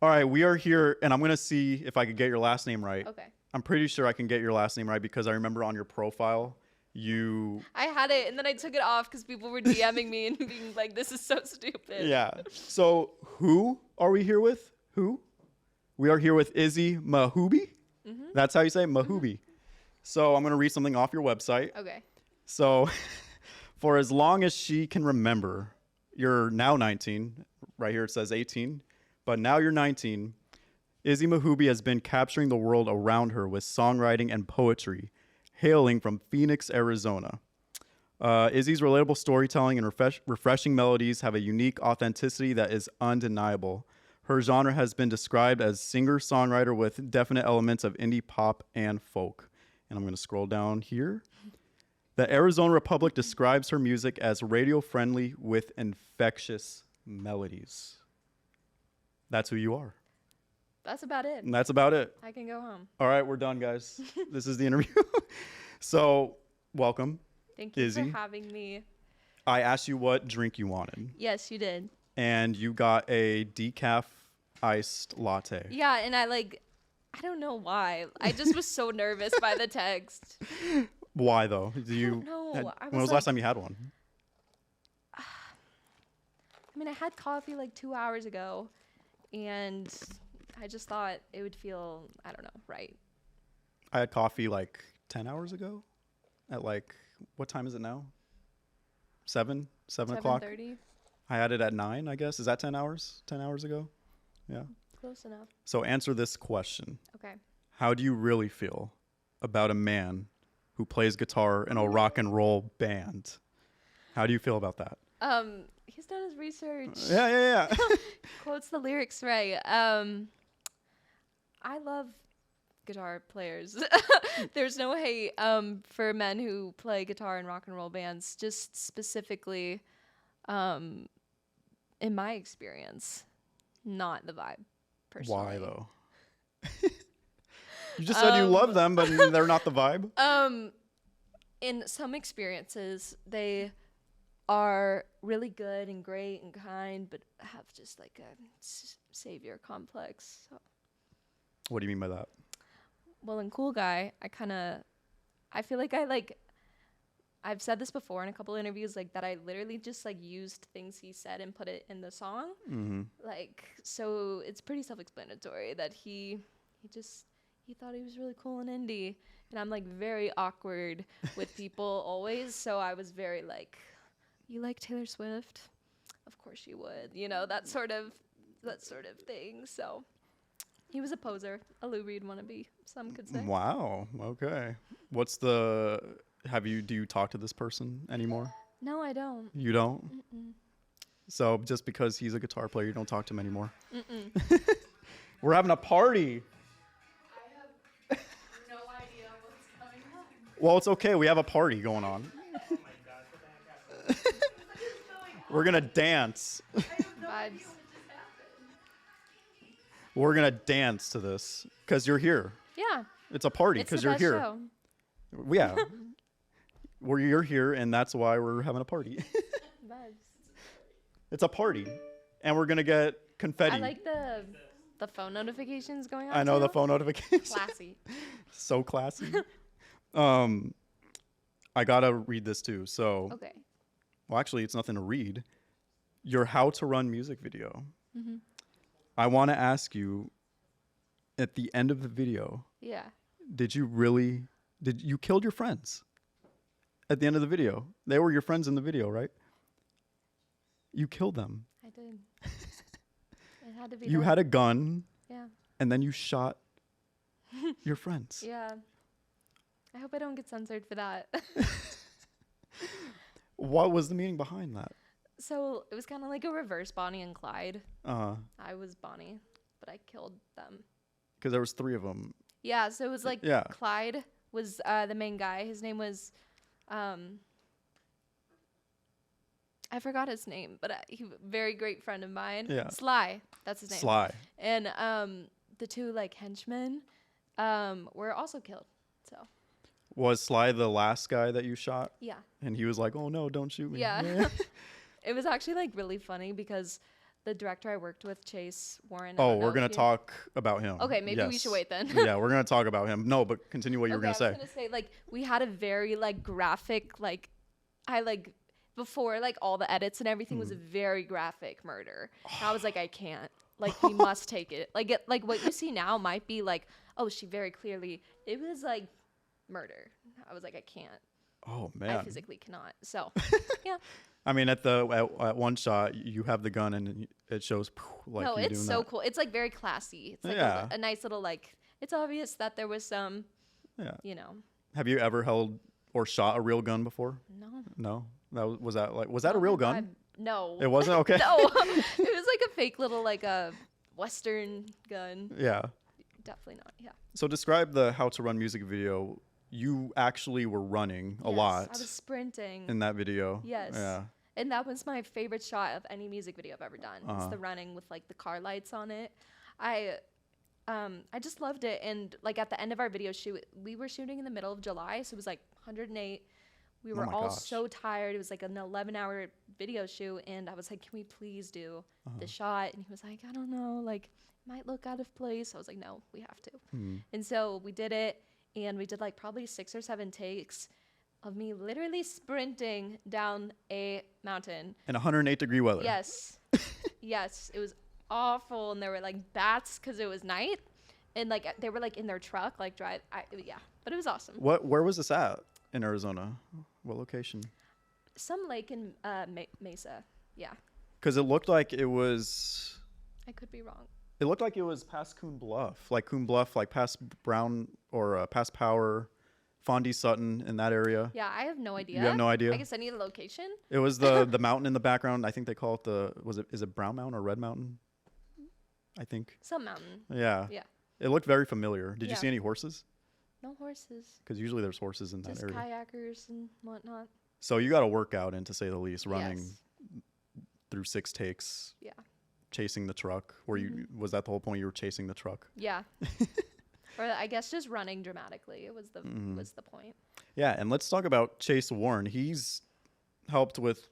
All right, we are here, and I'm going to see if I can get your last name right. Okay. I'm pretty sure I can get your last name right because I remember on your profile, I had it, and then I took it off because people were DMing me and being like, this is so stupid. Yeah. So who are we here with? Who? We are here with Izzy Mahoubi. Mm-hmm. That's how you say it? Mahoubi. So I'm going to read something off your website. Okay. So for as long as she can remember, you're now 19. Right here it says 18. But now you're 19. Izzy Mahoubi has been capturing the world around her with songwriting and poetry, hailing from Phoenix, Arizona. Izzy's relatable storytelling and refreshing melodies have a unique authenticity that is undeniable. Her genre has been described as singer-songwriter with definite elements of indie pop and folk. And I'm going to scroll down here. The Arizona Republic describes her music as radio-friendly with infectious melodies. That's who you are. That's about it. And that's about it. I can go home. All right, we're done, guys. This is the interview. So, welcome. Thank you Izzy. for having me. I asked you what drink you wanted, Yes, you did. and you got a decaf iced latte. Yeah, and I don't know why. I just was so nervous by the text. Why, though? Do you? don't know. When was the last time you had one? I mean, I had coffee like 2 hours ago, and I just thought it would feel, I don't know, right. I had coffee like 10 hours ago. At like, what time is it now? 7 o'clock. 7:30. I had it at 9, I guess. Is that 10 hours? 10 hours ago? Yeah. Close enough. So answer this question. Okay. How do you really feel about a man who plays guitar in a rock and roll band? How do you feel about that? He's done his research. Yeah. Quotes the lyrics right. I love guitar players. There's no hate for men who play guitar in rock and roll bands. Just specifically, in my experience, not the vibe. Personally. Why though? You just said you love them, but they're not the vibe. In some experiences, they are really good and great and kind, but have just like a savior complex. So. What do you mean by that? Well, in Cool Guy, I feel like I've said this before in a couple interviews, like that I literally just like used things he said and put it in the song. Mm-hmm. Like, so it's pretty self-explanatory that he thought he was really cool and indie, and I'm like very awkward with people always. So I was very like, you like Taylor Swift? Of course you would, that sort of thing. So he was a poser, a Lou Reed wannabe, some could say. Wow. Okay. Do you talk to this person anymore? No, I don't. You don't? Mm-mm. So just because he's a guitar player, you don't talk to him anymore? Mm-mm. We're having a party. I have no idea what's going on. Well, it's okay. We have a party going on. Oh my gosh, what the heck happened? We're going to dance. Vibes. We're going to dance to this because you're here. Yeah. It's a party It's because the you're best here. show. Yeah. You're here, and that's why we're having a party. Vibes. It's a party, and we're going to get confetti. I like the phone notifications going on. I know too. the phone notifications. Classy. So classy. I got to read this too. So, Okay. well, actually, it's nothing to read. Your How to Run music video. Mm-hmm. I want to ask you, at the end of the video, Yeah. did you killed your friends at the end of the video? They were your friends in the video, right? You killed them. I did. It had to be You done. had a gun, Yeah. and then you shot your friends. Yeah. I hope I don't get censored for that. What was the meaning behind that? So it was kind of like a reverse Bonnie and Clyde. Because I was Bonnie, but I killed them. there was 3 of them. Yeah, so it was like Yeah. Clyde was the main guy. His name was, I forgot his name, but he very great friend of mine. Yeah. Sly, that's his name. Sly. And the 2 like henchmen were also killed. So Was Sly the last guy that you shot? yeah. And he was like, "Oh no, don't shoot me." Yeah. It was actually like really funny because the director I worked with, Chase Warren. Oh, we're going to talk about him. Okay, maybe we Yes. should wait then. Yeah, we're going to talk about him. No, but continue what you were going to say. I was going to say, like, we had a very, like, graphic, like, before, like, all the edits and everything was a very graphic murder. And I was like, I can't. Like, we must take it. Like, what you see now might be like, oh, she very clearly, it was, like, murder. I was like, I can't. Oh, man. I physically cannot. So, yeah. I mean, at one shot, you have the gun and it shows like No, you it's doing so that. cool. It's like very classy. It's like Yeah. a nice little like. It's obvious that there was some, Yeah. you know. Have you ever held or shot a real gun before? No. No. Was that a real gun? No. It wasn't? Okay. No. It was like a fake little like a Western gun. Yeah. Definitely not. Yeah. So describe the How to Run music video. You actually were running a lot I was sprinting. in that video. Yes. Yeah. And that was my favorite shot of any music video I've ever done. It's the running with like the car lights on it. I just loved it. And like at the end of our video shoot, we were shooting in the middle of July, so it was like 108. We were my all gosh. so tired. It was like an 11-hour video shoot, and I was like, "Can we please do the shot?" And he was like, "I don't know, like it might look out of place." I was like, "No, we have to." And so we did it, and we did like probably 6 or 7 takes of me literally sprinting down a mountain. In 108-degree weather. Yes. Yes. It was awful. And there were like bats because it was night. And like they were like in their truck, like yeah. But it was awesome. Where was this at in Arizona? What location? Some lake in Mesa. Yeah. Because it looked like it was... I could be wrong. It looked like it was past Coon Bluff. Like Coon Bluff, like past Brown or past Power, Fondy Sutton in that area. Yeah, I have no idea. You have no idea? I guess I need a location. It was the mountain in the background. I think they call it is it Brown Mountain or Red Mountain? I think. Some mountain. Yeah. Yeah. It looked very familiar. Did you Yeah. see any horses? No horses. Because usually there's horses in that Just area. kayakers and whatnot. So you got a workout in, to say the least, running Yes. through 6 takes, Yeah. chasing the truck. Was that the whole point? You were chasing the truck? Yeah. Or I guess just running dramatically. It was the point. Yeah, and let's talk about Chase Warren. He's helped with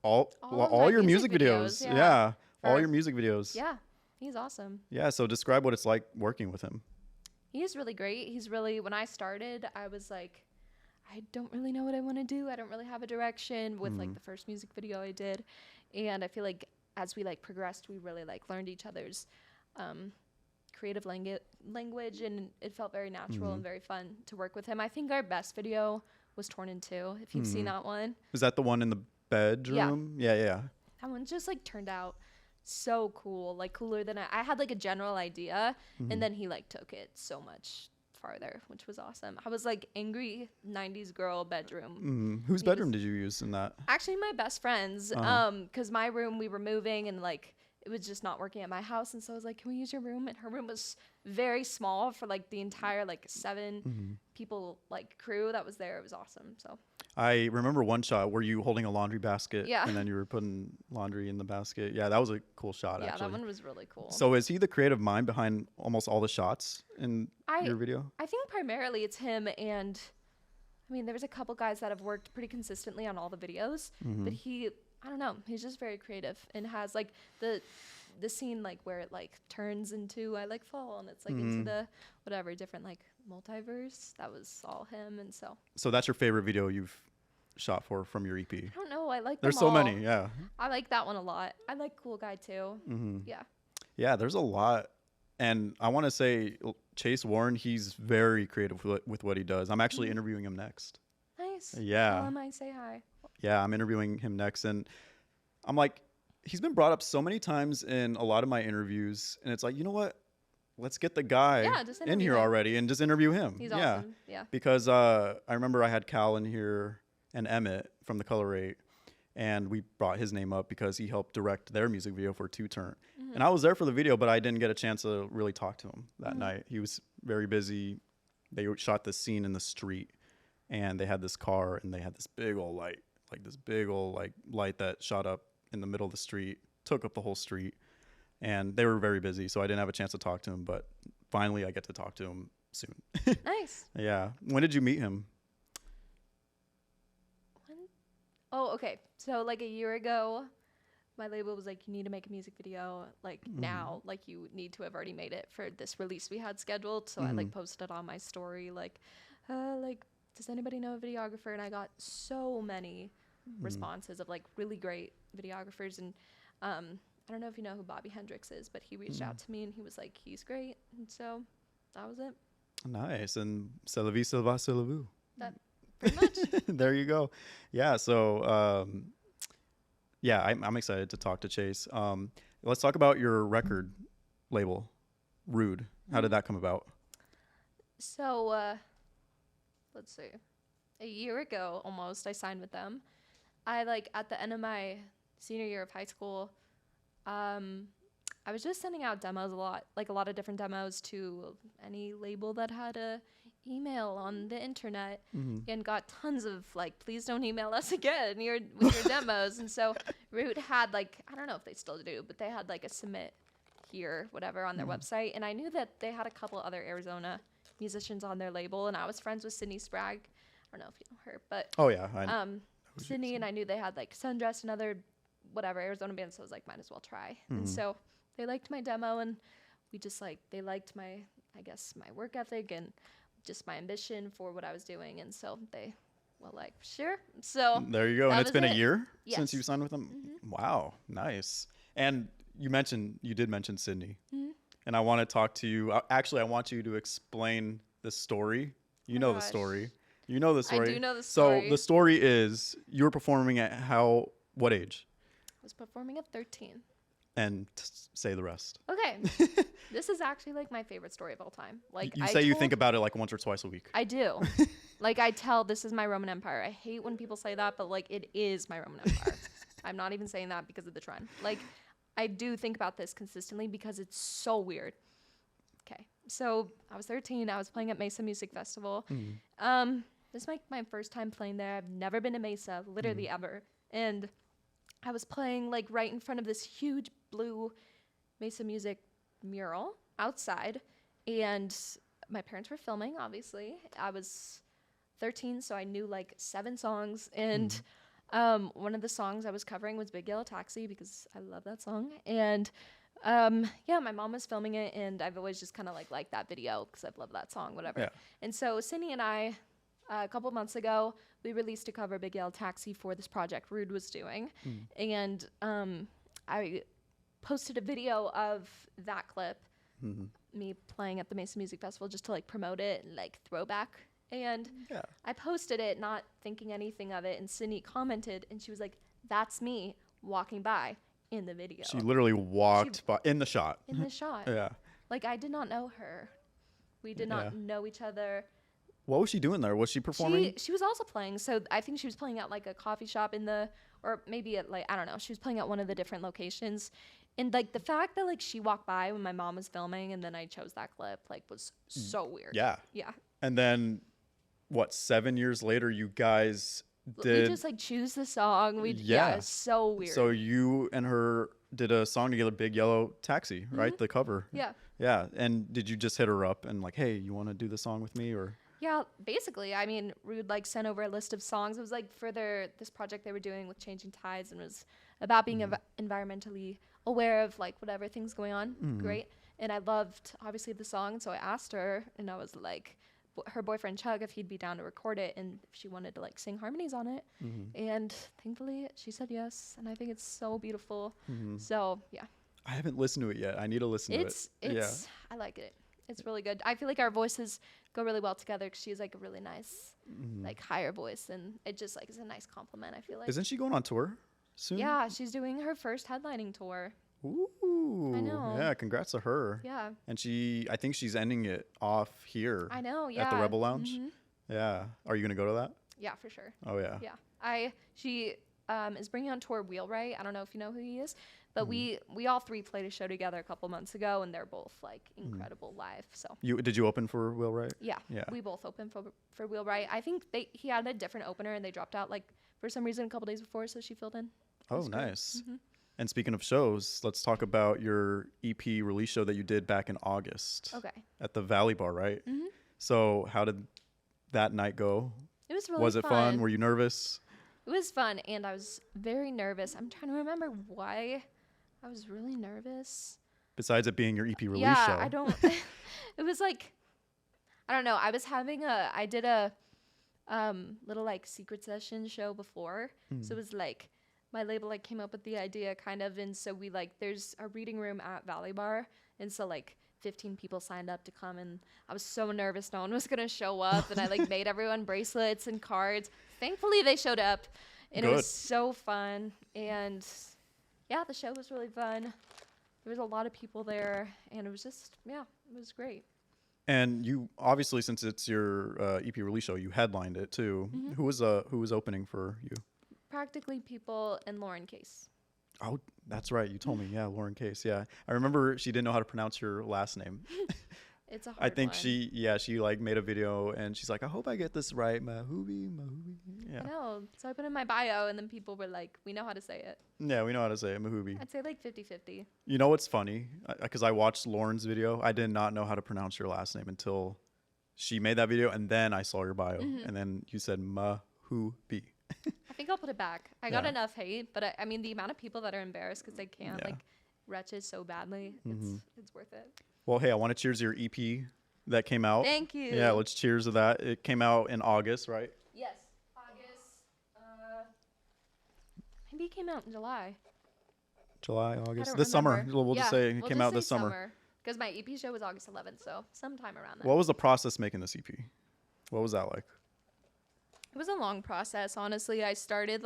all of my your music music videos. videos, Yeah, all For- your music videos. Yeah. He's awesome. Yeah, so describe what it's like working with him. He's really great. He's really, when I started, I was like, I don't really know what I want to do. I don't really have a direction with like the first music video I did. And I feel like as we like progressed, we really like learned each other's creative language, and it felt very natural and very fun to work with him. I think our best video was Torn in Two, if you've seen that one. Is that the one in the bedroom? Yeah. That one just like turned out so cool, like cooler than I had like a general idea, and then he like took it so much farther, which was awesome. I was like angry 90s girl bedroom. Whose bedroom did you use in that? Actually my best friend's, because my room, we were moving and like it was just not working at my house, and so I was like, can we use your room? And her room was very small for like the entire like 7 people like crew that was there. It was awesome. So I remember one shot where you holding a laundry basket, Yeah. and then you were putting laundry in the basket. Yeah, that was a cool shot, yeah, actually. that one was really cool. So is he the creative mind behind almost all the shots in your video? I think primarily it's him, and I mean, there's a couple guys that have worked pretty consistently on all the videos, but I don't know, he's just very creative and has like the scene like where it like turns into I Like Fall, and it's like into the whatever different like multiverse. That was all him, and so So that's your favorite video you've shot from your EP? I don't know. I like There's them so all. many, yeah. I like that one a lot. I like Cool Guy too. Yeah. Yeah, there's a lot. And I want to say Chase Warren, he's very creative with what he does. I'm actually interviewing him next. Nice. Yeah. Tell him I say hi. Yeah, I'm interviewing him next. And I'm like, he's been brought up so many times in a lot of my interviews. And it's like, you know what? Let's get the guy just in interview here him. already and just interview him. He's yeah. awesome. Yeah. Because I remember I had Cal in here and Emmett from the Color Rate, and we brought his name up because he helped direct their music video for Two Turn. And I was there for the video, but I didn't get a chance to really talk to him that night. He was very busy. They shot this scene in the street, and they had this car, and they had this big old light, light that shot up in the middle of the street, took up the whole street, and they were very busy, so I didn't have a chance to talk to him, but finally I get to talk to him soon. Nice. Yeah. When did you meet him? Oh, okay. So like a year ago, my label was like, you need to make a music video like now, like you need to have already made it for this release we had scheduled. So I like posted on my story like does anybody know a videographer? And I got so many responses of like really great videographers. And I don't know if you know who Bobby Hendricks is, but he reached out to me and he was like, he's great. And so that was it. Nice. And c'est la vie, c'est la vie, c'est la vie. That pretty much. There you go. Yeah. So, yeah, I'm excited to talk to Chase. Let's talk about your record label, Rude. How did that come about? So, let's see. A year ago, almost, I signed with them. I like at the end of my senior year of high school, I was just sending out demos a lot of different demos to any label that had a email on the internet, and got tons of like, please don't email us again with your demos. And so Root had like, I don't know if they still do, but they had like a submit here, whatever, on their website. And I knew that they had a couple other Arizona musicians on their label, and I was friends with Sydney Sprague. I don't know if you know her, but Oh yeah. Sydney, and I knew they had like Sundress and other whatever Arizona bands, so I was like, might as well try. And so they liked my demo, and we just like, they liked my, I guess, my work ethic and just my ambition for what I was doing. And so they were like, sure. So There you go. And that it's was been a it. year Yes. since you signed with them. Wow. Nice. And you did mention Sydney. And I want to talk to you. Actually, I want you to explain the story. You know the gosh. story. You know the story. I do know the So story. the story is you were performing at what age? I was performing at 13. And say the rest. Okay. This is actually like my favorite story of all time. Like You say you think about it like once or twice a week. I do. Like I tell this is my Roman Empire. I hate when people say that, but like it is my Roman Empire. I'm not even saying that because of the trend. Like I do think about this consistently because it's so weird. Okay. So I was 13. I was playing at Mesa Music Festival. This is my first time playing there. I've never been to Mesa, literally ever. And I was playing like right in front of this huge blue Mesa Music mural outside, and my parents were filming, obviously. I was 13, so I knew like 7 songs, and one of the songs I was covering was Big Yellow Taxi because I love that song. And yeah, my mom was filming it, and I've always just kind of like liked that video because I've loved that song, whatever. Yeah. And so Sydney and I, a couple months ago, we released a cover, Big Yellow Taxi, for this project Rude was doing. And I posted a video of that clip, me playing at the Mesa Music Festival, just to like promote it and like throwback. And Yeah. I posted it not thinking anything of it, and Sydney commented, and she was like, that's me walking by in the video. She literally walked by in the shot. In the shot. Yeah. Like, I did not know her. We did not know each other. What was she doing there? Was she performing? She was also playing. So I think she was playing at like a coffee shop or maybe at like, I don't know. She was playing at one of the different locations. And like the fact that like she walked by when my mom was filming and then I chose that clip like was so weird. Yeah. Yeah. And then, what, 7 years later, you guys did. We just like choose the song. Yeah. It's so weird. So you and her did a song together, Big Yellow Taxi, right? The cover. Yeah. Yeah. And did you just hit her up and like, hey, you want to do the song with me, or? Yeah, basically. I mean, Rude like sent over a list of songs. It was like for this project they were doing with Changing Tides, and was about being environmentally aware of like whatever things going on. Great. And I loved obviously the song, so I asked her, and I was like, her boyfriend Chuck, if he'd be down to record it and if she wanted to like sing harmonies on it. And thankfully she said yes, and I think it's so beautiful. So yeah, I haven't listened to it yet. I need to listen to it. It's I like it. It's really good. I feel like our voices go really well together because she's like a really nice, like higher voice, and it just like is a nice compliment. I feel like. Isn't she going on tour soon? Yeah, she's doing her first headlining tour. Ooh. I know. Yeah, congrats to her. Yeah. And I think she's ending it off here. I know. Yeah. At the Rebel Lounge. Yeah. Are you gonna go to that? Yeah, for sure. Oh yeah. Yeah. She is bringing on tour Wheelwright. I don't know if you know who he is, but we all 3 played a show together a couple months ago, and they're both like incredible live. So. Did you open for Will Wright? Yeah. Yeah. We both opened for Wheelwright. I think he had a different opener, and they dropped out like for some reason a couple days before, so she filled in. Oh, nice. And speaking of shows, let's talk about your EP release show that you did back in August. Okay. At the Valley Bar, right? So how did that night go? It was really Was it fun? Were you nervous? It was fun, and I was very nervous. I'm trying to remember why I was really nervous. Besides it being your EP release Yeah, show. I don't. It was like, I don't know. I did a little like secret session show before, so it was like my label like came up with the idea kind of, and so we like there's a reading room at Valley Bar, and so like 15 people signed up to come, and I was so nervous no one was gonna show up, and I like made everyone bracelets and cards. Thankfully they showed up, and it Good. was so fun, and yeah, the show was really fun. There was a lot of people there, and it was just it was great. And you obviously, since it's your EP release show, you headlined it too. Mm-hmm. Who was opening for you? Practically People and Lauren Case. Oh, that's right. You told me. Yeah, Lauren Case. Yeah, I remember she didn't know how to pronounce your last name. It's a hard I think one. she like made a video and she's like, I hope I get this right, Mahoubi. Yeah. I know. So I put in my bio, and then people were like, we know how to say it. Yeah, we know how to say it, Mahoubi. I'd say like 50-50. You know what's funny? Because I watched Lauren's video. I did not know how to pronounce your last name until she made that video, and then I saw your bio, Mm-hmm. and then you said Mahoubi. I think I'll put it back. I got Yeah. enough hate, but I mean, the amount of people that are embarrassed because they can't Yeah. like retches so badly, it's worth it. Well, hey, I want to cheers your EP that came out. Thank you. Yeah, let's cheers to that. It came out in August, right? Yes, August. Maybe it came out in July. July, I August. don't This summer. remember. We'll just say it we'll came just out this say summer. Because my EP show was August 11th, so sometime around then. What was the process making this EP? What was that like? It was a long process, honestly. I started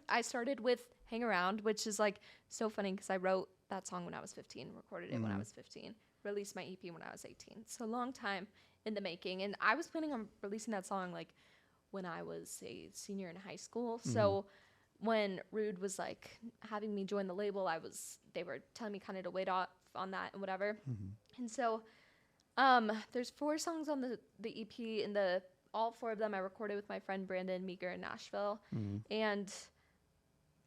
I started with Hang Around, which is like so funny because I wrote that song when I was 15, recorded it when I was 15, released my EP when I was 18. So a long time in the making. And I was planning on releasing that song like when I was a senior in high school. So when Rude was like having me join the label, they were telling me kind of to wait off on that and whatever. And so there's 4 songs on the EP, and all 4 of them I recorded with my friend Brandon Meeker in Nashville. And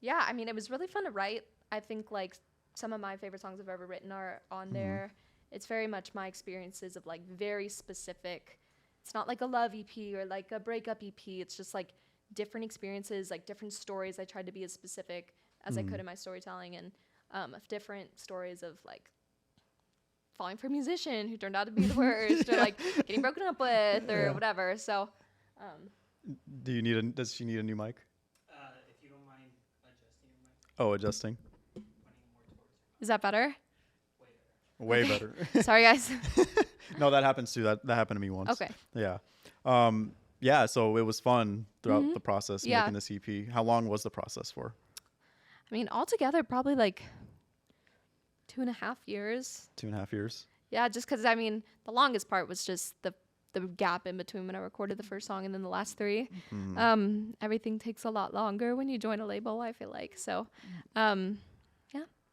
yeah, I mean, it was really fun to write. I think like some of my favorite songs I've ever written are on there. It's very much my experiences of like very specific. It's not like a love EP or like a breakup EP. It's just like different experiences, like different stories. I tried to be as specific as I could in my storytelling, and of different stories of like falling for a musician who turned out to be the worst, or like getting broken up with, or whatever. So, Does she need a new mic? If you don't mind adjusting your mic, Oh, adjusting. pointing more towards your is that better? Way Okay. better. Sorry, guys. No, that happens too. That happened to me once. Okay. Yeah. Yeah, so it was fun throughout the process Yeah. making this EP. How long was the process for? I mean, altogether, probably like 2.5 years. 2.5 years. Yeah, just because, I mean, the longest part was just the gap in between when I recorded the first song and then the last 3. Everything takes a lot longer when you join a label, I feel like. So, yeah,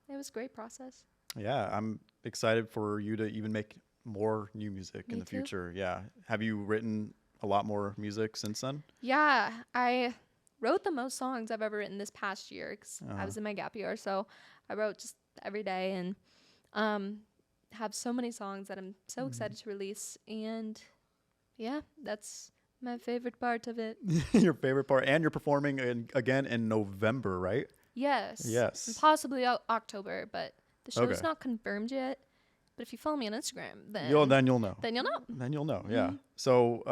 it was a great process. Yeah, I'm excited for you to even make more new music in Me the too. future. Yeah. Have you written a lot more music since then? Yeah, I wrote the most songs I've ever written this past year because I was in my gap year. So I wrote just every day, and have so many songs that I'm so excited to release. And yeah, that's my favorite part of it. Your favorite part, and you're performing again in November, right? Yes. Yes. And possibly October, but the show's Okay. not confirmed yet. But if you follow me on Instagram, then You'll know. then you'll know. Then you'll know. Yeah. So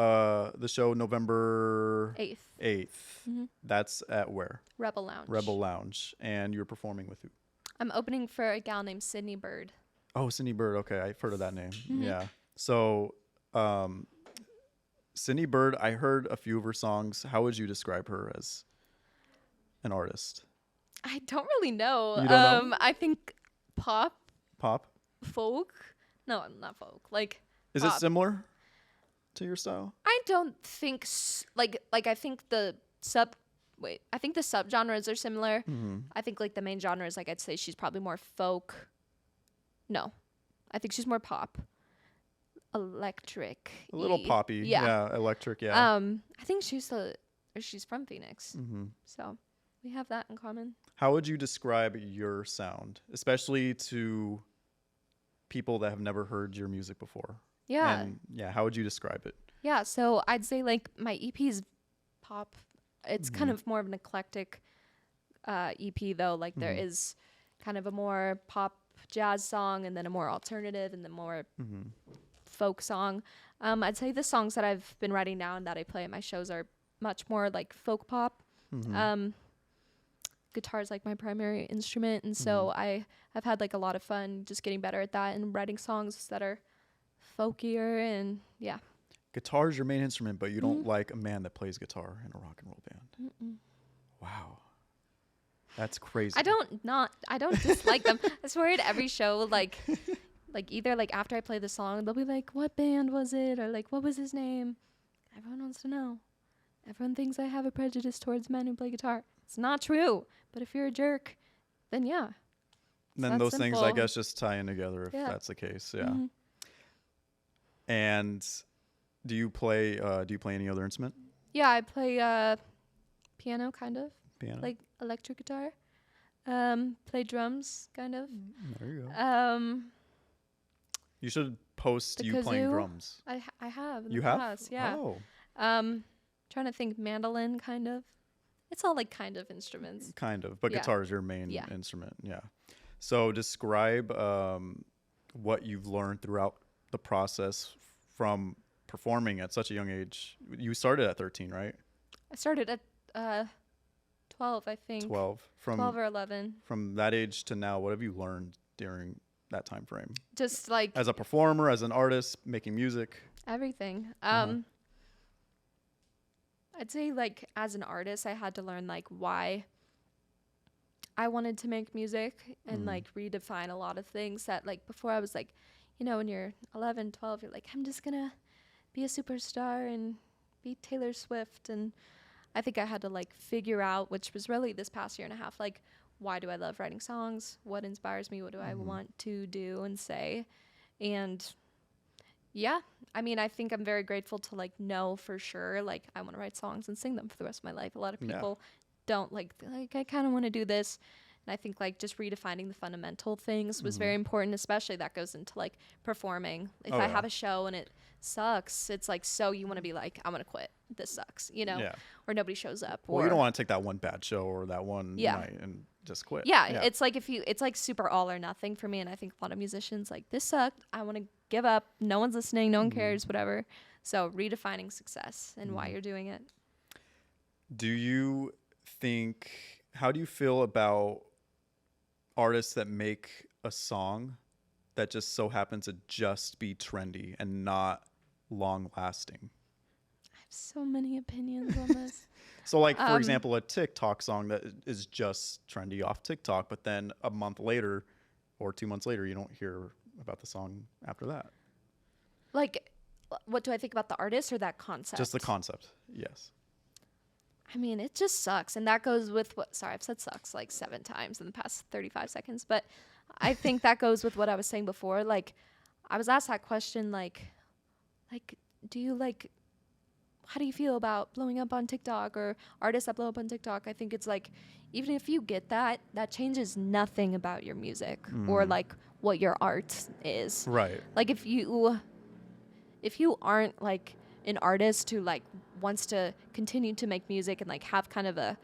the show November 8th. That's at where? Rebel Lounge. Rebel Lounge, and you're performing with who? I'm opening for a gal named Sydney Bird. Oh, Sydney Bird. Okay, I've heard of that name. Yeah. So, Sydney Bird. I heard a few of her songs. How would you describe her as an artist? I don't really know. You don't know? I think pop, Pop. folk. No, not folk. Like Is pop. it similar to your style? I don't think like I think the I think the subgenres are similar. I think like the main genre is like I'd say she's probably more folk. No. I think she's more pop. Electric. A little poppy. Yeah. Electric. Yeah. I think she's from Phoenix. So we have that in common. How would you describe your sound, especially to people that have never heard your music before? Yeah. And yeah, how would you describe it? Yeah, so I'd say like my EP's pop. It's kind of more of an eclectic EP though. Like there is kind of a more pop jazz song, and then a more alternative, and then more folk song. I'd say the songs that I've been writing now and that I play at my shows are much more like folk pop. Guitar is like my primary instrument, and so I've had like a lot of fun just getting better at that and writing songs that are folkier, and yeah. Guitar is your main instrument, but you don't like a man that plays guitar in a rock and roll band. Wow. That's crazy. I don't dislike them. I swear at every show, like either like after I play the song, they'll be like, "What band was it?" or like, "What was his name?" Everyone wants to know. Everyone thinks I have a prejudice towards men who play guitar. It's not true. But if you're a jerk, then yeah. Then those things, I guess, just tie in together if that's the case. Yeah. And do you play any other instrument? Yeah, I play piano, kind of. Piano. Like electric guitar. Play drums, kind of. There you go. You should post you playing drums. I have. You have? Past, yeah. Oh. Trying to think, mandolin, kind of. It's all like kind of instruments. Kind of, but guitar is your main instrument. Yeah. So describe what you've learned throughout the process from performing at such a young age. You started at 13, right? I started at 12, I think. 12. 12 or 11. From that age to now, what have you learned during that time frame? Just like as a performer, as an artist, making music. Everything. I'd say like as an artist, I had to learn like why I wanted to make music and like redefine a lot of things that like before I was like, you know, when you're 11, 12, you're like, I'm just gonna be a superstar and be Taylor Swift. And I think I had to like figure out, which was really this past year and a half, like, why do I love writing songs? What inspires me? What do I want to do and say? And yeah, I mean, I think I'm very grateful to like know for sure, like I want to write songs and sing them for the rest of my life. A lot of people don't like I kind of want to do this. And I think like just redefining the fundamental things was very important, especially that goes into like performing. If I have a show and it sucks, it's like, so you want to be like, I'm going to quit. This sucks, you know, or nobody shows up. Well, you don't want to take that one bad show or that one night and just quit. Yeah, it's like it's like super all or nothing for me. And I think a lot of musicians like, this sucked. I want to give up. No one's listening. No one cares, whatever. So redefining success and why you're doing it. Do you think, how do you feel about artists that make a song that just so happens to just be trendy and not long lasting? I have so many opinions on this. So like, for example, a TikTok song that is just trendy off TikTok, but then a month later or 2 months later, you don't hear about the song after that. Like, what do I think about the artist or that concept? Just the concept, yes. I mean, it just sucks. And that goes with what, sorry, I've said sucks like 7 times in the past 35 seconds. But I think that goes with what I was saying before. Like, I was asked that question, like, do you like, how do you feel about blowing up on TikTok or artists that blow up on TikTok? I think it's like, even if you get that, that changes nothing about your music or like what your art is. Right. Like if you aren't like an artist who like wants to continue to make music and like have kind of a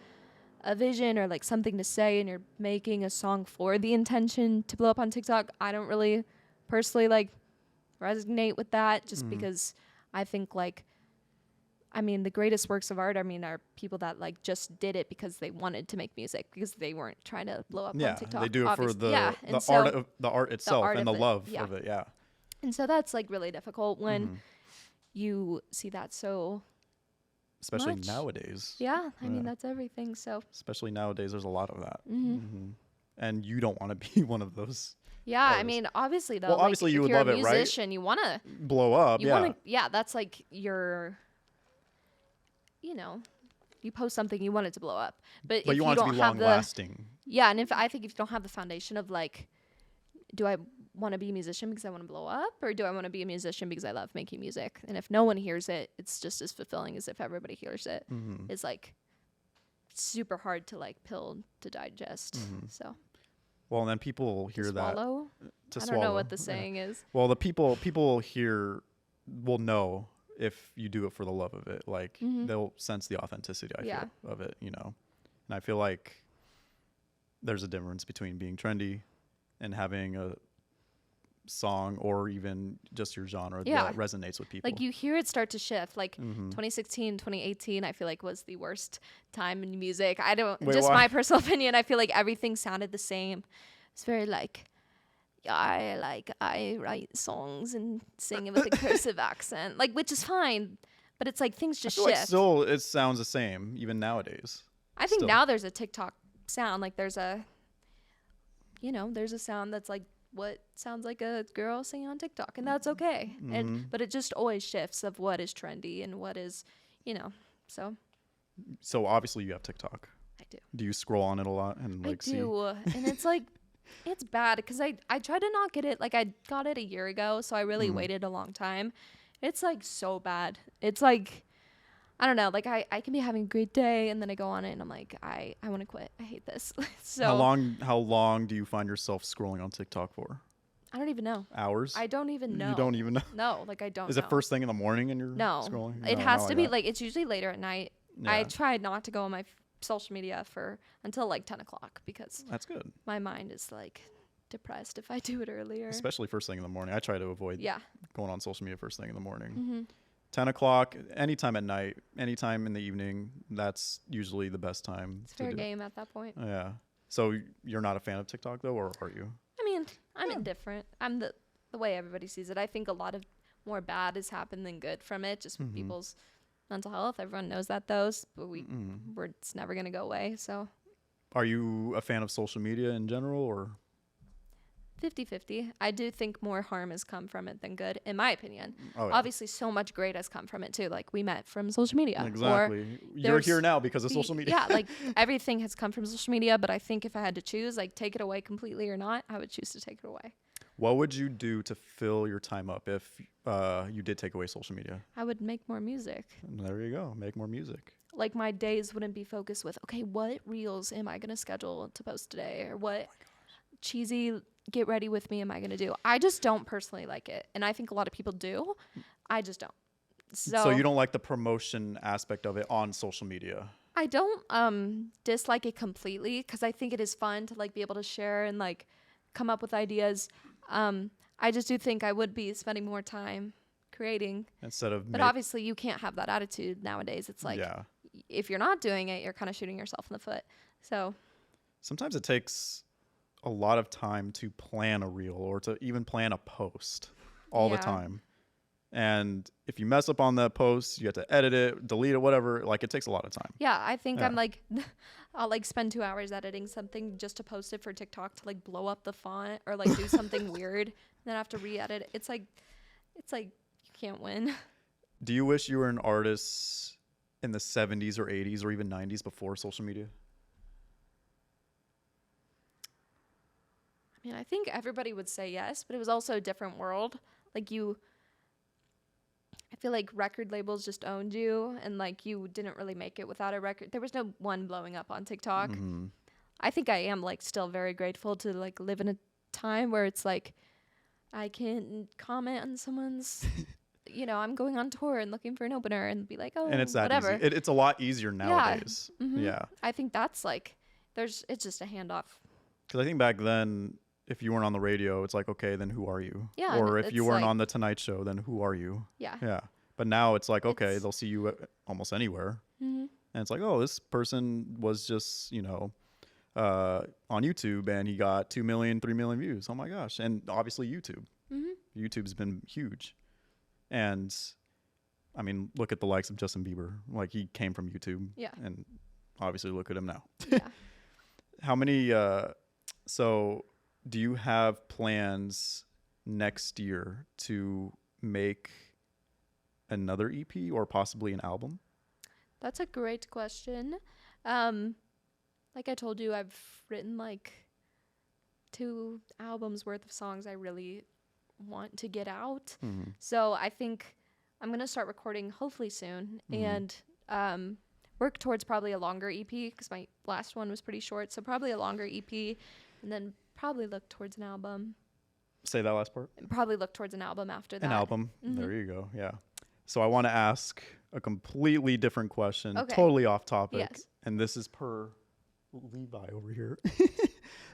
vision or like something to say, and you're making a song for the intention to blow up on TikTok, I don't really personally like resonate with that, just because I think like, I mean, the greatest works of art, I mean, are people that like just did it because they wanted to make music, because they weren't trying to blow up on TikTok. They do it for the art itself and the love of it. Yeah. And so that's like really difficult when you see that so especially much. Nowadays. Yeah, I mean, that's everything. So especially nowadays, there's a lot of that. And you don't want to be one of those. Yeah, artists. I mean, obviously though, well, like, obviously you if would you're love a it, right? musician, you want to blow up. that's like your, you know, you post something, you want it to blow up, but if you want it to be long lasting. Yeah, and I think if you don't have the foundation of like, do I want to be a musician because I want to blow up, or do I want to be a musician because I love making music? And if no one hears it, it's just as fulfilling as if everybody hears it. It's like super hard to like pill to digest. So. Well, and then people hear to swallow? that. I don't know what the saying is. Well, the people hear will know if you do it for the love of it. Like Mhm. they'll sense the authenticity, I Yeah. feel, of it, you know. And I feel like there's a difference between being trendy and having a song or even just your genre Yeah. that resonates with people. Like you hear it start to shift. Like Mhm. 2016, 2018, I feel like was the worst time in music. I don't, Wait, just why? my personal opinion, I feel like everything sounded the same. It's very like, I write songs and sing it with a cursive accent, like, which is fine, but it's like things I just feel like shift. still it sounds the same even nowadays. I think still. now there's a TikTok sound, like there's a sound that's like what sounds like a girl singing on TikTok, and that's okay. Mhm. But it just always shifts of what is trendy and what is, so So obviously you have TikTok. I do. Do you scroll on it a lot and like I do. And it's like, it's bad because I tried to not get it. Like I got it a year ago, so I really Mhm. waited a long time. It's like so bad. It's like, I don't know, like I can be having a great day and then I go on it and I'm like, I want to quit. I hate this. So how long do you find yourself scrolling on TikTok for? I don't even know. Hours? I don't even know. You don't even know? No, like I don't Is know. it first thing in the morning and you're No. scrolling? It No, has not to like be that. like, it's usually later at night. Yeah. I try not to go on my social media until like 10 o'clock because That's good. my mind is like depressed if I do it earlier. Especially first thing in the morning. I try to avoid Yeah. going on social media first thing in the morning. Mm-hmm. 10 o'clock, anytime at night, anytime in the evening, that's usually the best time. It's fair to do. game at that point. Yeah. So you're not a fan of TikTok though, or are you? I mean, I'm indifferent. I'm the way everybody sees it. I think a lot of more bad has happened than good from it, just with Mhm. people's mental health. Everyone knows that, though, but Mm. it's never gonna go away. So Are you a fan of social media in general, or? 50-50. I do think more harm has come from it than good, in my opinion. Oh, yeah. Obviously, so much great has come from it too. Like we met from social media. Or Exactly. You're there's here now because of social media. Yeah, like everything has come from social media. But I think if I had to choose, like take it away completely or not, I would choose to take it away. What would you do to fill your time up if you did take away social media? I would make more music. And there you go. Make more music. Like my days wouldn't be focused with, okay, what reels am I going to schedule to post today? Or what cheesy get ready with me am I going to do? I just don't personally like it. And I think a lot of people do. I just don't. So you don't like the promotion aspect of it on social media? I don't dislike it completely because I think it is fun to like be able to share and like come up with ideas. I just do think I would be spending more time creating. Instead of But obviously you can't have that attitude nowadays. It's like, yeah. if you're not doing it, you're kind of shooting yourself in the foot. So Sometimes it takes a lot of time to plan a reel or to even plan a post all the Yeah. time. And if you mess up on that post, you have to edit it, delete it, whatever. Like, it takes a lot of time. yeah, I think Yeah. I'm like, I'll like spend 2 hours editing something just to post it for TikTok to like blow up the font or like do something weird. And then I have to re-edit. It's like you can't win. Do you wish you were an artist in the 70s or 80s or even 90s before social media? I mean, I think everybody would say yes, but it was also a different world. Like I feel like record labels just owned you and like you didn't really make it without a record. There was no one blowing up on TikTok. Mm-hmm. I think I am like still very grateful to like live in a time where it's like I can comment on someone's I'm going on tour and looking for an opener and be like, oh, And it's that whatever. easy. It's a lot easier nowadays. Mhm. Yeah. I think that's like it's just a handoff. Because I think back then, if you weren't on the radio, it's like, okay, then who are you? Yeah, Or and if you it's weren't like- on the Tonight Show, then who are you? Yeah. Yeah. But now it's like, okay, It's- they'll see you almost anywhere. Mm-hmm. And it's like, oh, this person was just, on YouTube and he got 2 million, 3 million views. Oh my gosh. And obviously YouTube. Mm-hmm. YouTube's been huge. And I mean, look at the likes of Justin Bieber. Like, he came from YouTube. Yeah. And obviously look at him now. Yeah. How many, so do you have plans next year to make another EP or possibly an album? That's a great question. Like I told you, I've written like 2 albums worth of songs I really want to get out. Mm-hmm. So I think I'm going to start recording hopefully soon Mhm. and work towards probably a longer EP because my last one was pretty short. So probably a longer EP and then probably look towards an album. Say that last part. Probably look towards an album after that. An album. Mhm. There you go. Yeah. So I want to ask a completely different question, Okay. totally off topic. Yes. And this is per Levi over here.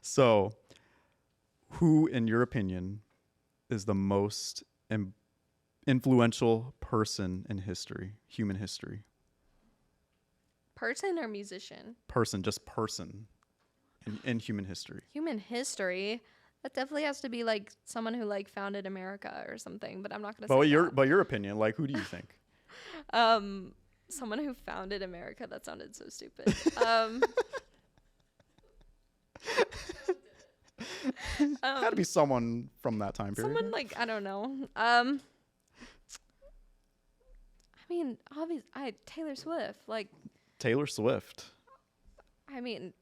So, who, in your opinion, is the most influential person in history, human history? Person or musician? Person, just person in human history. Human history. That definitely has to be like someone who like founded America or something, but I'm not gonna say that. But your opinion, like, who do you think? Someone who founded America. That sounded so stupid. Had to be someone from that time period. Someone like I don't know. I mean, Taylor Swift. Like, Taylor Swift. I mean,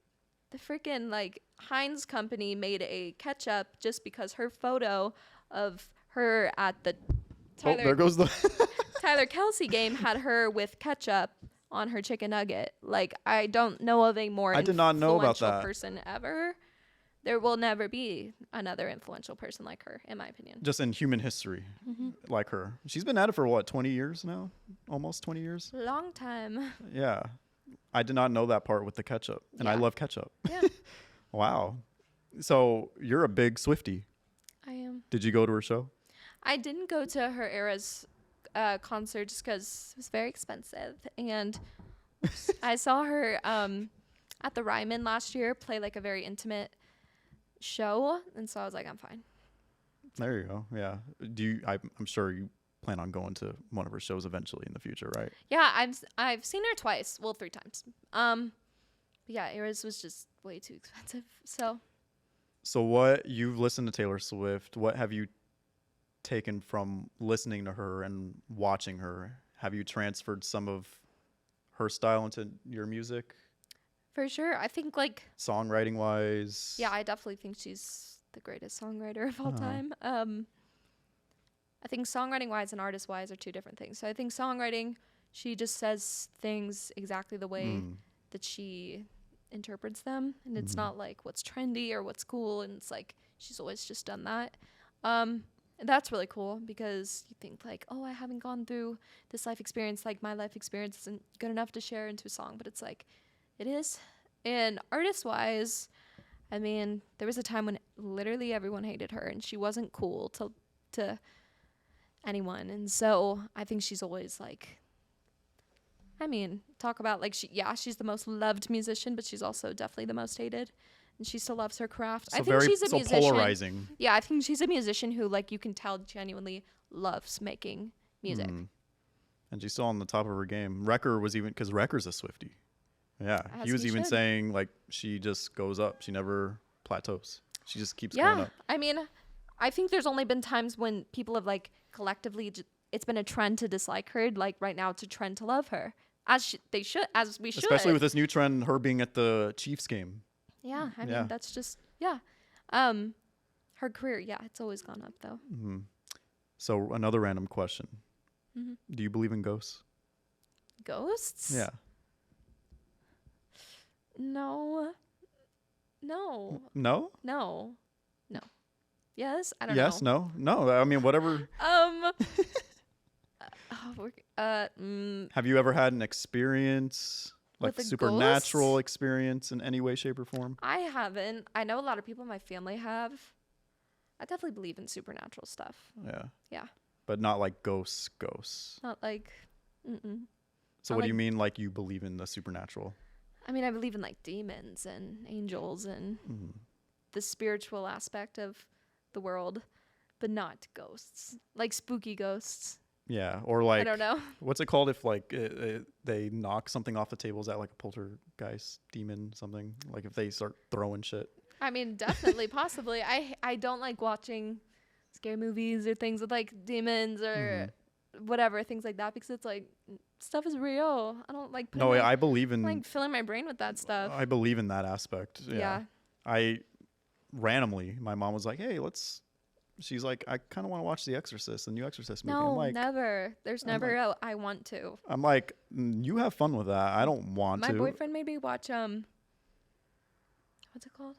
the freaking like Heinz company made a ketchup just because her photo of her at the Oh, there goes the Tyler Kelsey game had her with ketchup on her chicken nugget. Like, I don't know of a more I did not know about influential that. person ever. There will never be another influential person like her, in my opinion. just in human history, like her. She's been at it for what, 20 years now? Almost 20 years? Long time. Yeah. I did not know that part with the ketchup, and I Yeah. love ketchup. Yeah, Wow. So you're a big Swiftie. I am. Did you go to her show? I didn't go to her era's concert just because it was very expensive. And I saw her at the Ryman last year play like a very intimate show. And so I was like, I'm fine. There you go. Yeah. I'm sure you plan on going to one of her shows eventually in the future, right? Yeah, I've seen her twice. Well, 3 times. But yeah, Eras was just way too expensive. So what you've listened to Taylor Swift, what have you taken from listening to her and watching her? Have you transferred some of her style into your music, for sure, I think like songwriting wise? yeah, I definitely think she's the greatest songwriter of all Oh. time. I think songwriting wise and artist wise are 2 different things. So I think songwriting, she just says things exactly the way that she interprets them, and it's not like what's trendy or what's cool, and it's like she's always just done that. And that's really cool because you think like, oh, I haven't gone through this life experience, like my life experience isn't good enough to share into a song, but it's like it is. And artist wise, I mean, there was a time when literally everyone hated her and she wasn't cool to anyone, and so I think she's always like, I mean, talk about like she's the most loved musician, but she's also definitely the most hated, and she still loves her craft. So I think she's a so musician. polarizing. Yeah, I think she's a musician who like you can tell genuinely loves making music. And she's still on the top of her game. Wrecker was even, because Wrecker's a Swiftie. Yeah, As he was he even should. saying like she just goes up. She never plateaus. She just keeps going Yeah, up. I mean, I think there's only been times when people have like collectively, it's been a trend to dislike her. Like right now, it's a trend to love her, as we should. Especially with this new trend, her being at the Chiefs game. Yeah, I Yeah. mean that's just her career. Yeah, it's always gone up though. So another random question: Mm-hmm. do you believe in ghosts? Ghosts? Yeah. No. No. No. No. No. Yes. I don't Yes. know. No. No. I mean, whatever. Have you ever had an experience, like With a supernatural ghost? experience in any way, shape, or form? I haven't. I know a lot of people in my family have. I definitely believe in supernatural stuff. Yeah. Yeah. But not like ghosts. Not like. Mm-mm. So Not what do you like- mean, like you believe in the supernatural? I mean, I believe in like demons and angels and the spiritual aspect of the world, but not ghosts, like spooky ghosts. Yeah, or like I don't know. what's it called if like they knock something off the table? Is that like a poltergeist demon something? Like if they start throwing shit. I mean, definitely, possibly. I don't like watching scary movies or things with like demons or whatever, things like that, because it's like stuff is real. I don't like putting No, my, I believe in. like filling my brain with that stuff. I believe in that aspect. Yeah. Yeah. I randomly, my mom was like, "Hey, let's." She's like, "I kind of want to watch The Exorcist, the new Exorcist movie." No, I'm like, never. There's I'm never a I want to. I'm like, you have fun with that. I don't want My to. boyfriend made me watch what's it called?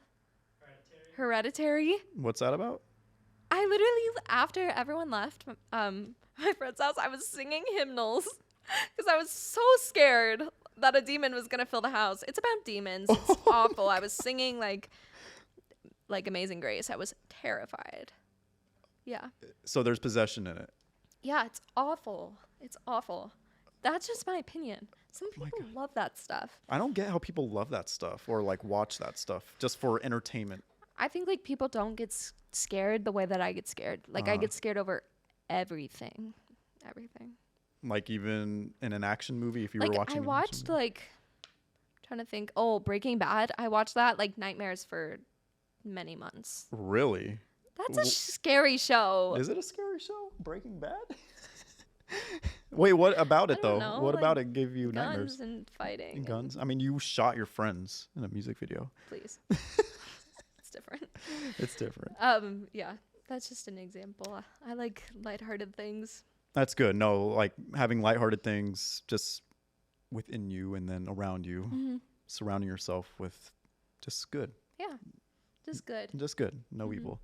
Hereditary. What's that about? I I literally, after everyone left my friend's house, I was singing hymnals because I was so scared that a demon was gonna fill the house. It's about demons. It's awful. I was singing like Amazing Grace. I was terrified. Yeah. So there's possession in it. Yeah, it's awful. It's awful. That's just my opinion. Some My people God. love that stuff. I don't get how people love that stuff or like watch that stuff just for entertainment. I think like people don't get scared the way that I get scared. Like I get scared over everything. Everything. Like even in an action movie, if you Like were watching. I watched like, trying to think. Oh, Breaking Bad. I watched that like nightmares for many months. Really? That's a scary show. Is it a scary show? Breaking Bad? Wait, what about it I though? don't know, What like, about it gave you nightmares? Guns and fighting. And guns? I mean, you shot your friends in a music video. Please. It's different. It's different. Yeah. That's just an example. I like lighthearted things. That's good. No, like having lighthearted things just within you and then around you, Mm-hmm. surrounding yourself with just good. Yeah. Just good. Just good. No Mhm. evil.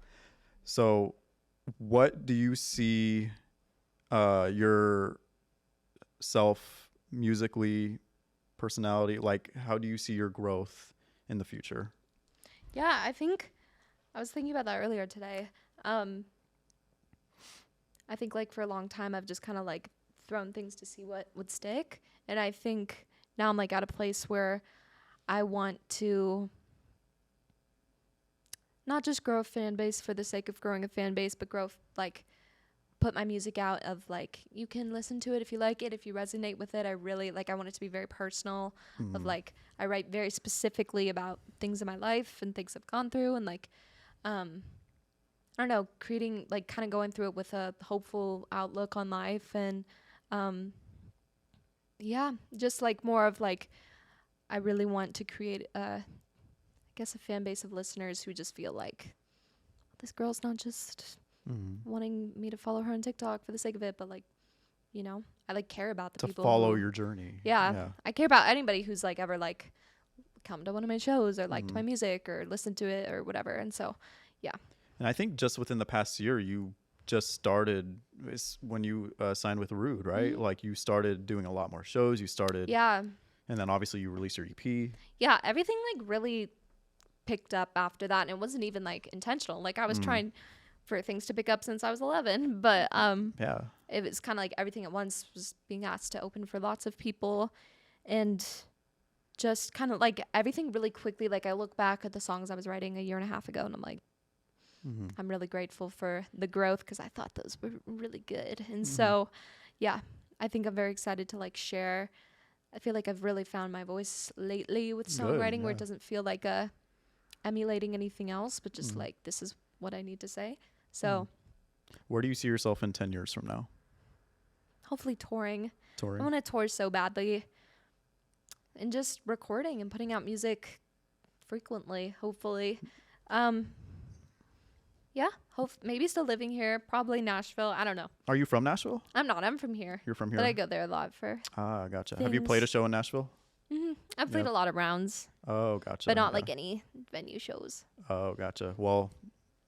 So, what do you see your self musically, personality, like how do you see your growth in the future? Yeah, I think I was thinking about that earlier today. I think like for a long time I've just kind of like thrown things to see what would stick, and I think now I'm like at a place where I want to not just grow a fan base for the sake of growing a fan base, but like put my music out of like, you can listen to it if you like it, if you resonate with it. I really like, I want it to be very personal of like, I write very specifically about things in my life and things I've gone through, and like, I don't know, creating like kind of going through it with a hopeful outlook on life. And, yeah, just like more of like, I really want to create I guess a fan base of listeners who just feel like this girl's not just wanting me to follow her on TikTok for the sake of it, but like, you know, I like care about the To people follow who, your journey. yeah, I care about anybody who's like ever like come to one of my shows or liked my music or listened to it or whatever. And so, yeah. And I think just within the past year, you just started when you signed with Rude, right? Like you started doing a lot more shows. You started, Yeah. and then obviously you released your EP. Yeah. Everything like really picked up after that. And it wasn't even like intentional. Like I was trying for things to pick up since I was 11, but Yeah. it was kind of like everything at once was being asked to open for lots of people, and just kind of like everything really quickly. Like I look back at the songs I was writing a year and a half ago, and I'm like, I'm really grateful for the growth because I thought those were really good. And so, yeah, I think I'm very excited to like share. I feel like I've really found my voice lately with songwriting, where it doesn't feel like emulating anything else, but just like, this is what I need to say. So Where do you see yourself in 10 years from now? hopefully touring. Touring? I want to tour so badly, and just recording and putting out music frequently, hopefully. Yeah, maybe still living here, probably Nashville. I don't know. Are you from Nashville? I'm not. I'm from here. You're from here? But I go there a lot for. Ah, gotcha. Have you played a show in Nashville? I've played a lot of rounds, Oh, gotcha. but not Okay. like any venue shows. Oh, gotcha. Well,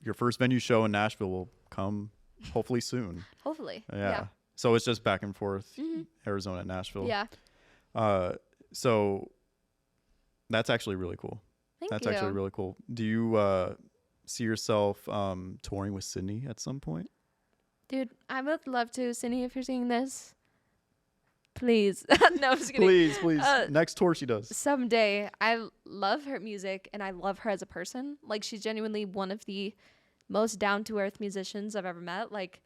your first venue show in Nashville will come hopefully soon. Hopefully. Yeah. So it's just back and forth, Arizona, Nashville. Yeah. So that's actually really cool. Thank That's you. actually really cool. Do you see yourself touring with Sydney at some point? Dude, I would love to. Sydney, if you're seeing this, please. No, I'm just kidding. Please. Next tour she does. Someday. I love her music, and I love her as a person. Like, she's genuinely one of the most down-to-earth musicians I've ever met. Like,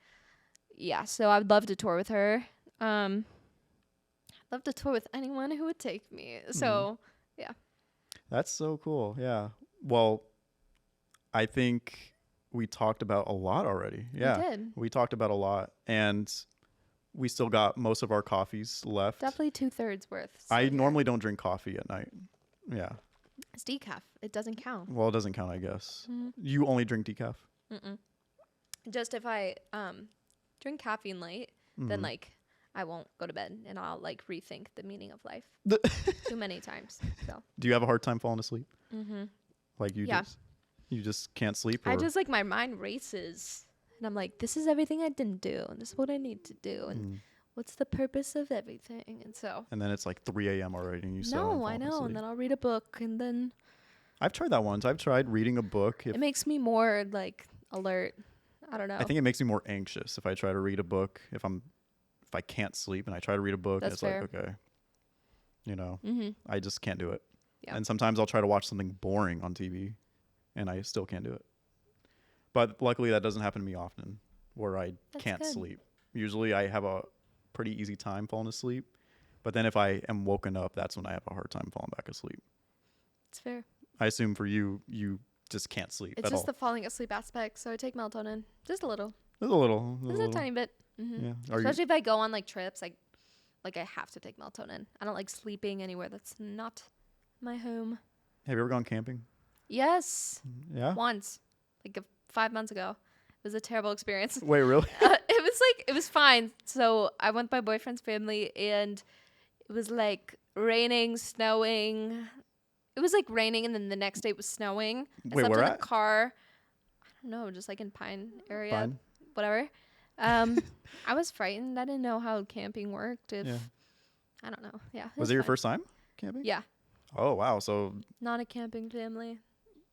yeah, so I'd love to tour with her. I'd love to tour with anyone who would take me. So, yeah. That's so cool. Yeah. Well, I think we talked about a lot already. Yeah. did. We talked about a lot, and we still got most of our coffees left. Definitely 2/3 worth. So I yeah. normally don't drink coffee at night. Yeah. It's decaf. It doesn't count. Well, it doesn't count, I guess. You only drink decaf? Just if I drink caffeine late, then like I won't go to bed, and I'll like rethink the meaning of life too many times. So Do you have a hard time falling asleep? Like Yeah. you just can't sleep? Or? I just like my mind races And I'm like, this is everything I didn't do, and this is what I need to do, and what's the purpose of everything? And so. And then it's like 3 a.m. already, and you still haven't No, I fallen know. asleep. And then I'll read a book, and then I've tried that once. I've tried reading a book. it makes me more like alert. I don't know. I think it makes me more anxious if I try to read a book. If I can't sleep and I try to read a book, That's it's fair. like, okay, Mm-hmm. I just can't do it. Yeah. And sometimes I'll try to watch something boring on TV, and I still can't do it. But luckily, that doesn't happen to me often, where I That's can't good. sleep. Usually, I have a pretty easy time falling asleep. But then if I am woken up, that's when I have a hard time falling back asleep. It's fair. I assume for you, you just can't sleep It's at just all. the falling asleep aspect. So I take melatonin, just a little, There's a little. just a tiny bit. Mm-hmm. Yeah. Are Especially if I go on like trips, like I have to take melatonin. I don't like sleeping anywhere that's not my home. have you ever gone camping? Yes, Yeah. once, like 5 months ago. It was a terrible experience. Wait, really? It was fine. So I went with my boyfriend's family, and it was like raining, snowing. It was like raining, and then the next day it was snowing. I Wait, slept where in at? the car. I don't know, just like in Pine area, Fine. whatever. I was frightened. I didn't know how camping worked. If Yeah. I don't know. Yeah. Was it your fine. first time camping? Yeah, Oh, wow. So not a camping family.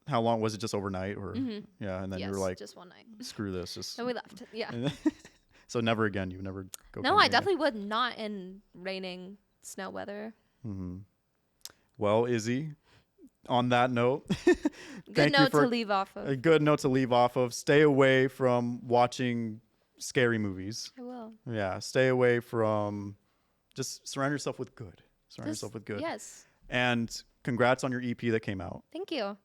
how long was it? Just overnight, or Mhm. yeah? And then Yes, you were like, just one night. screw this. Just And we left. Yeah. and then- so never again. You never go. No, camping I again? definitely would not in raining, snow weather. Mhm. Well, Izzy, on that note, Good thank you note for to leave off of. a good note to leave off of. Stay away from watching scary movies. I will. Yeah, stay away from. Just surround yourself with good. Surround Just- yourself with good. Yes. And congrats on your EP that came out. Thank you.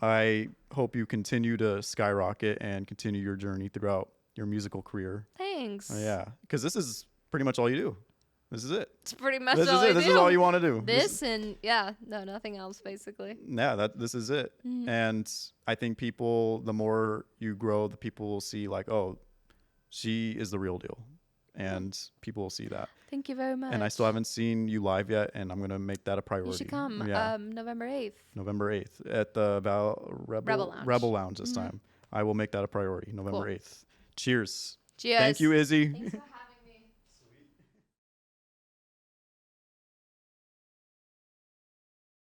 I hope you continue to skyrocket and continue your journey throughout your musical career. Thanks. Yeah, because this is pretty much all you do. This is it. It's pretty much This all is it. I This do. is all you want to do. This and yeah, no, nothing else basically. Yeah, this is it. Mhm. And I think people, the more you grow, the people will see like, oh, she is the real deal, and people will see that. Thank you very much. And I still haven't seen you live yet, and I'm gonna make that a priority. You should come. Yeah, November 8th. November 8th at the Rebel Lounge. this Mhm. time. I will make that a priority. November Cool. 8th. Cheers. Cheers. Thank you, Izzy. Thanks for